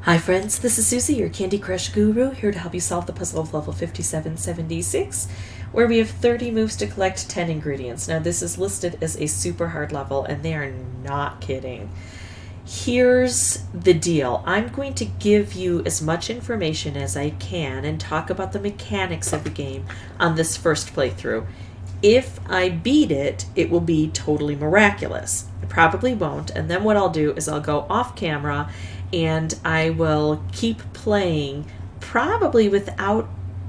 Hi friends, this is Susie, your Candy Crush guru, here to help you solve the puzzle of level 5776, where we have 30 moves to collect 10 ingredients. Now this is listed as a super hard level, and they are not kidding. Here's the deal. I'm going to give you as much information as I can and talk about the mechanics of the game on this first playthrough. If I beat it, it will be totally miraculous. I probably won't, and then what I'll do is I'll go off camera and I will keep playing, probably without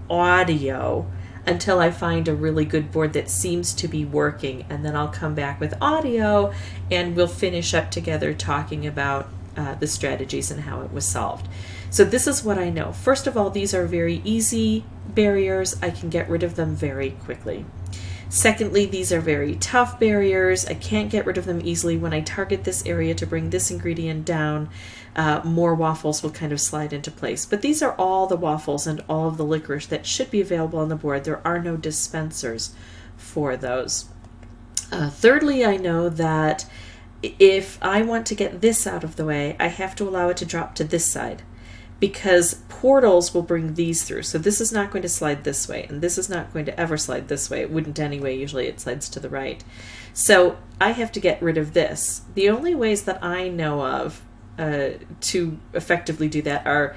audio, until I find a really good board that seems to be working, and then I'll come back with audio and we'll finish up together talking about the strategies and how it was solved. So this is what I know. First of all, these are very easy barriers. I can get rid of them very quickly. Secondly, these are very tough barriers. I can't get rid of them easily. When I target this area to bring this ingredient down, more waffles will kind of slide into place. But these are all the waffles and all of the licorice that should be available on the board. There are no dispensers for those. Thirdly, I know that if I want to get this out of the way, I have to allow it to drop to this side, because portals will bring these through. So this is not going to slide this way, and this is not going to ever slide this way. It wouldn't anyway. Usually it slides to the right. So I have to get rid of this. The only ways that I know of to effectively do that are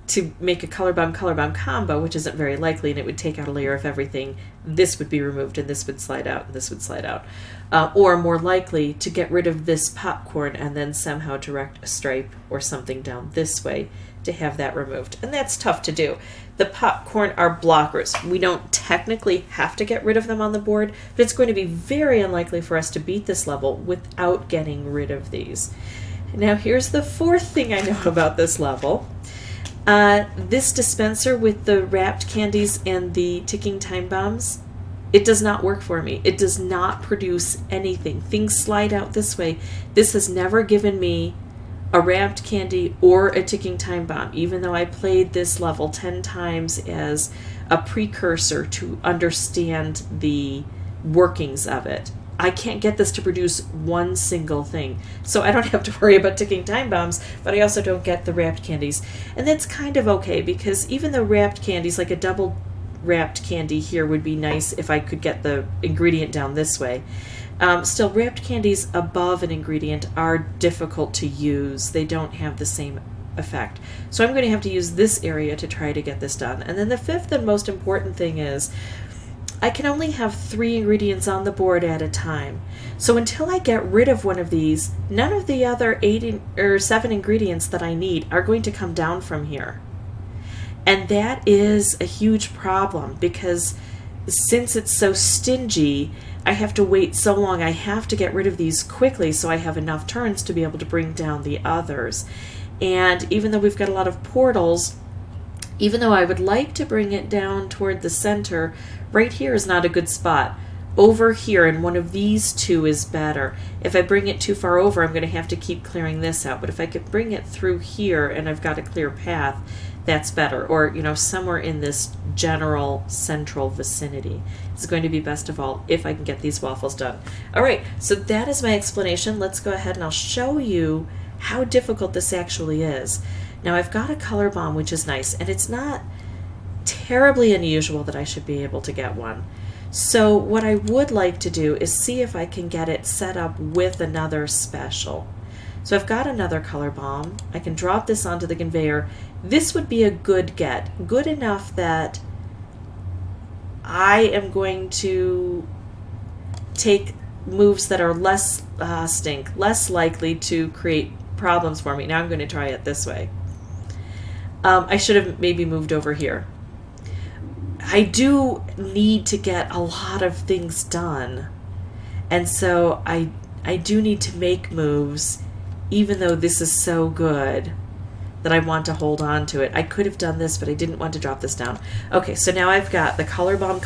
to make a color bomb combo, which isn't very likely, and it would take out a layer of everything. This would be removed, and this would slide out, and this would slide out. Or more likely, to get rid of this popcorn and then somehow direct a stripe or something down this way to have that removed. And that's tough to do. The popcorn are blockers. We don't technically have to get rid of them on the board, but it's going to be very unlikely for us to beat this level without getting rid of these. Now here's the fourth thing I know about this level. This dispenser with the wrapped candies and the ticking time bombs, it does not work for me. It does not produce anything. Things slide out this way. This has never given me a wrapped candy or a ticking time bomb, even though I played this level 10 times as a precursor to understand the workings of it. I can't get this to produce one single thing. So I don't have to worry about ticking time bombs, but I also don't get the wrapped candies. And that's kind of okay, because even though wrapped candies, like a double wrapped candy here would be nice if I could get the ingredient down this way. Still, wrapped candies above an ingredient are difficult to use. They don't have the same effect. So I'm going to have to use this area to try to get this done. And then the fifth and most important thing is, I can only have 3 ingredients on the board at a time. So until I get rid of one of these, none of the other 7 ingredients that I need are going to come down from here. And that is a huge problem, because since it's so stingy, I have to wait so long. I have to get rid of these quickly so I have enough turns to be able to bring down the others. And even though we've got a lot of portals, even though I would like to bring it down toward the center, right here is not a good spot. Over here in one of these two is better. If I bring it too far over, I'm going to have to keep clearing this out. But if I could bring it through here and I've got a clear path, that's better. Or, somewhere in this general central vicinity is going to be best of all if I can get these waffles done. All right, so that is my explanation. Let's go ahead and I'll show you how difficult this actually is. Now I've got a color bomb, which is nice, and it's not terribly unusual that I should be able to get one. So what I would like to do is see if I can get it set up with another special. So I've got another color bomb. I can drop this onto the conveyor. This would be a good get, good enough that I am going to take moves that are less less likely to create problems for me. Now I'm going to try it this way. I should have maybe moved over here. I do need to get a lot of things done, and so I do need to make moves, even though this is so good that I want to hold on to it. I could have done this, but I didn't want to drop this down. Okay, so now I've got the color bomb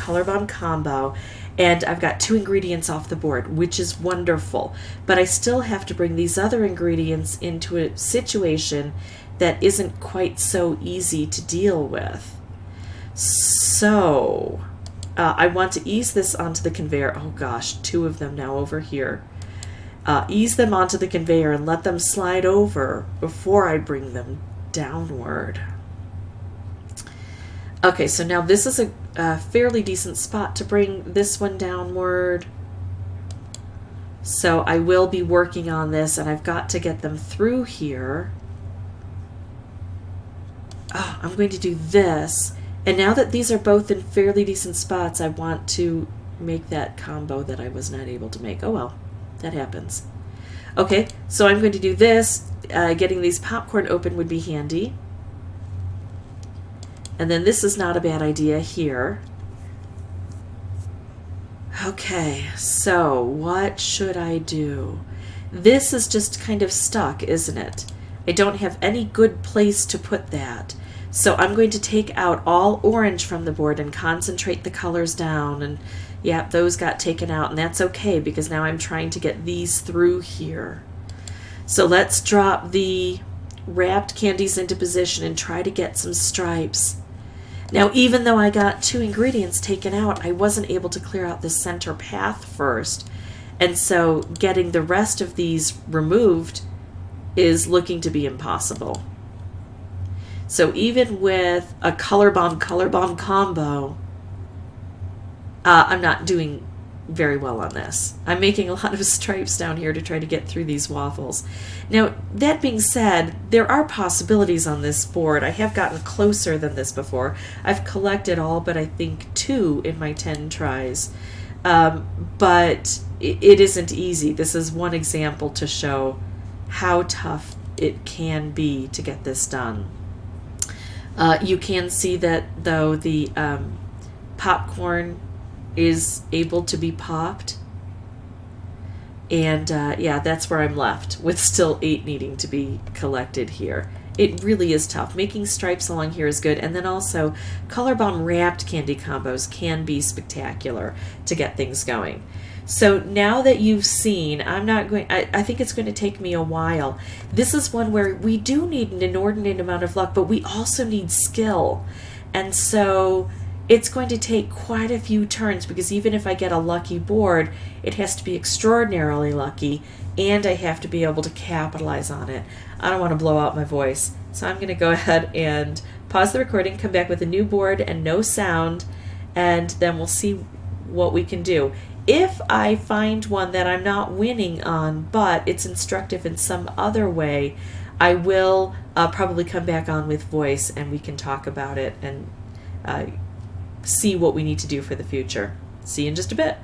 combo, and I've got 2 ingredients off the board, which is wonderful, but I still have to bring these other ingredients into a situation that isn't quite so easy to deal with. So I want to ease this onto the conveyor. Oh gosh, 2 of them now over here. ease them onto the conveyor and let them slide over before I bring them downward. Okay, so now this is a fairly decent spot to bring this one downward. So I will be working on this, and I've got to get them through here. Oh, I'm going to do this. And now that these are both in fairly decent spots, I want to make that combo that I was not able to make. Oh well, that happens. Okay, so I'm going to do this. Getting these popcorn open would be handy. And then this is not a bad idea here. Okay, so what should I do? This is just kind of stuck, isn't it? I don't have any good place to put that. So I'm going to take out all orange from the board and concentrate the colors down. And yeah, those got taken out, and that's okay because now I'm trying to get these through here. So let's drop the wrapped candies into position and try to get some stripes. Now, even though I got 2 ingredients taken out, I wasn't able to clear out the center path first. And so getting the rest of these removed is looking to be impossible. So even with a color bomb combo, I'm not doing very well on this. I'm making a lot of stripes down here to try to get through these waffles. Now, that being said, there are possibilities on this board. I have gotten closer than this before. I've collected all but I think 2 in my 10 tries. But it isn't easy. This is one example to show how tough it can be to get this done. You can see that, though, the popcorn is able to be popped. And yeah, that's where I'm left, with still 8 needing to be collected here. It really is tough. Making stripes along here is good. And then also, Color Bomb wrapped candy combos can be spectacular to get things going. So now that you've seen, I think it's going to take me a while. This is one where we do need an inordinate amount of luck, but we also need skill. And so it's going to take quite a few turns, because even if I get a lucky board, it has to be extraordinarily lucky, and I have to be able to capitalize on it. I don't want to blow out my voice, so I'm going to go ahead and pause the recording, come back with a new board and no sound, and then we'll see what we can do. If I find one that I'm not winning on, but it's instructive in some other way, I will probably come back on with voice, and we can talk about it and see what we need to do for the future. See you in just a bit.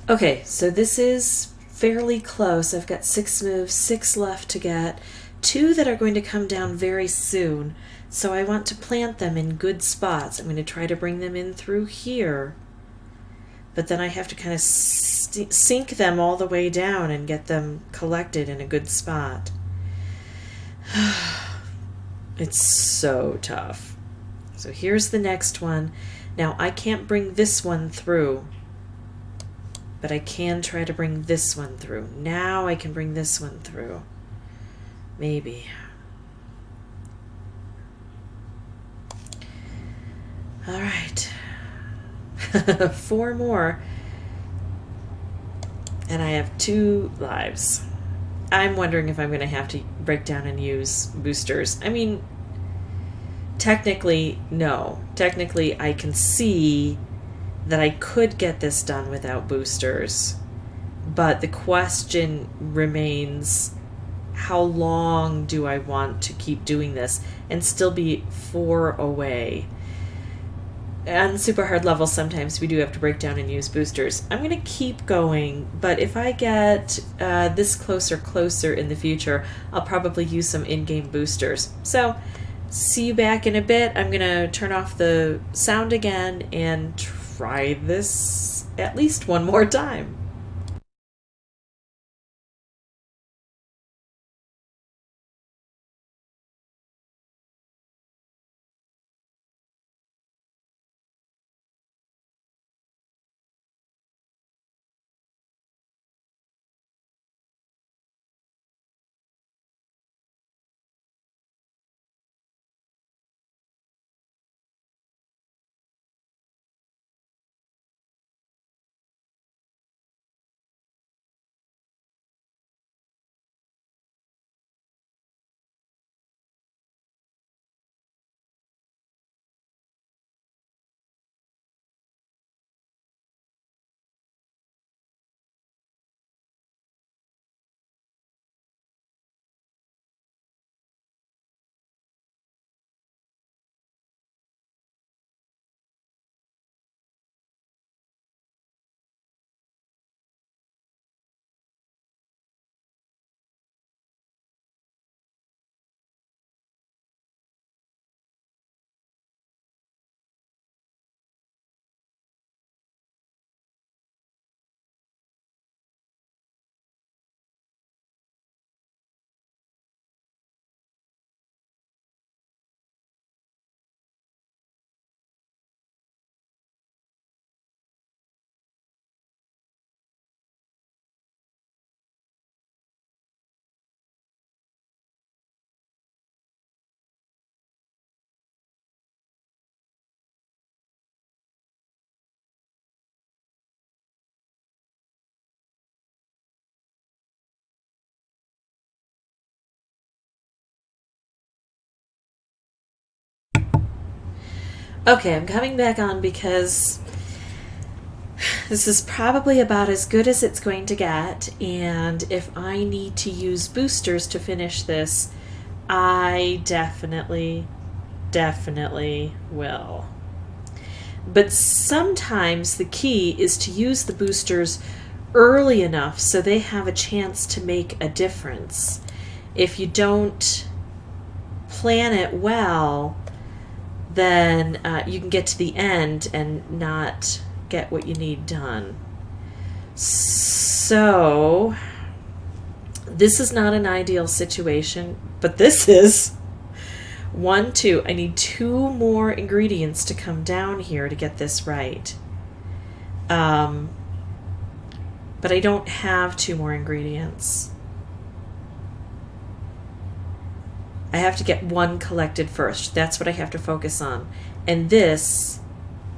Okay, so this is fairly close. I've got 6 moves, 6 left to get, 2 that are going to come down very soon. So I want to plant them in good spots. I'm going to try to bring them in through here. But then I have to kind of sink them all the way down and get them collected in a good spot. It's so tough. So here's the next one. Now I can't bring this one through, but I can try to bring this one through. Now I can bring this one through. Maybe. All right. 4 more. And I have 2 lives. I'm wondering if I'm going to have to break down and use boosters. I mean, technically, no. Technically, I can see that I could get this done without boosters. But the question remains, how long do I want to keep doing this and still be 4 away? On super hard levels, sometimes we do have to break down and use boosters. I'm going to keep going, but if I get this closer in the future, I'll probably use some in-game boosters. So, see you back in a bit. I'm going to turn off the sound again and try this at least one more time. Okay, I'm coming back on because this is probably about as good as it's going to get, and if I need to use boosters to finish this, I definitely will. But sometimes the key is to use the boosters early enough so they have a chance to make a difference. If you don't plan it well, then you can get to the end and not get what you need done. So, this is not an ideal situation, but this is. 1, 2. I need 2 more ingredients to come down here to get this right. But I don't have 2 more ingredients. I have to get 1 collected first. That's what I have to focus on. And this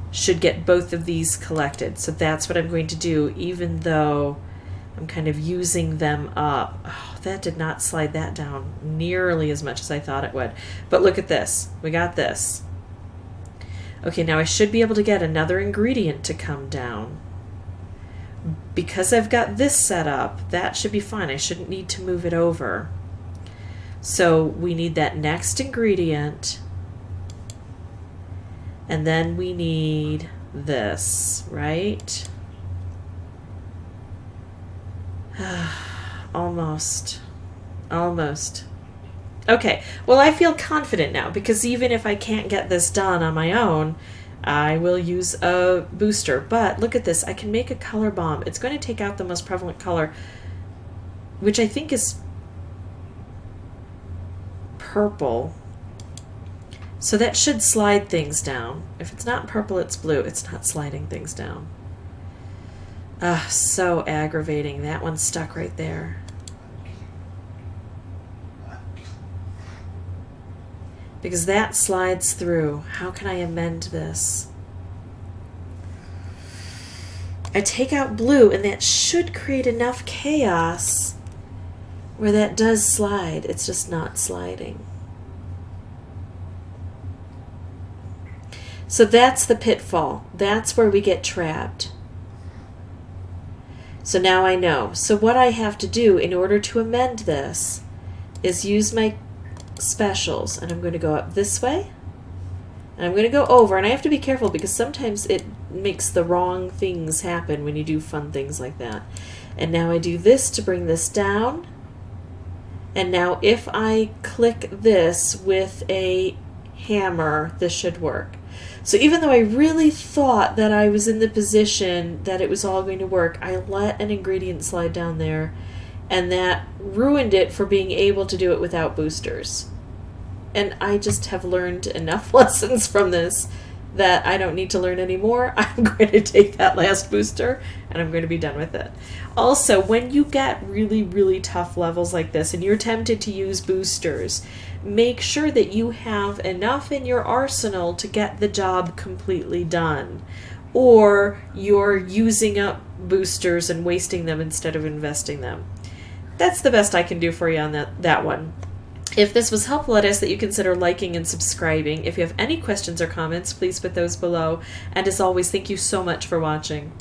should get both of these collected. So that's what I'm going to do, even though I'm kind of using them up. Oh, that did not slide that down nearly as much as I thought it would. But look at this. We got this. Okay, now I should be able to get another ingredient to come down. Because I've got this set up, that should be fine. I shouldn't need to move it over. So we need that next ingredient, and then we need this, right? Almost. Almost. Okay, well, I feel confident now because even if I can't get this done on my own, I will use a booster. But look at this. I can make a color bomb. It's going to take out the most prevalent color, which I think is purple. So that should slide things down. If it's not purple, it's blue. It's not sliding things down. So aggravating. That one's stuck right there. Because that slides through. How can I amend this? I take out blue, and that should create enough chaos where that does slide. It's just not sliding. So that's the pitfall. That's where we get trapped. So now I know. So what I have to do in order to amend this is use my specials, and I'm going to go up this way, and I'm going to go over, and I have to be careful because sometimes it makes the wrong things happen when you do fun things like that. And now I do this to bring this down, and now if I click this with a hammer, this should work. So even though I really thought that I was in the position that it was all going to work, I let an ingredient slide down there, and that ruined it for being able to do it without boosters. And I just have learned enough lessons from this that I don't need to learn anymore. I'm going to take that last booster and I'm going to be done with it. Also, when you get really, really tough levels like this and you're tempted to use boosters, make sure that you have enough in your arsenal to get the job completely done. Or you're using up boosters and wasting them instead of investing them. That's the best I can do for you on that one. If this was helpful, I'd ask that you consider liking and subscribing. If you have any questions or comments, please put those below. And as always, thank you so much for watching.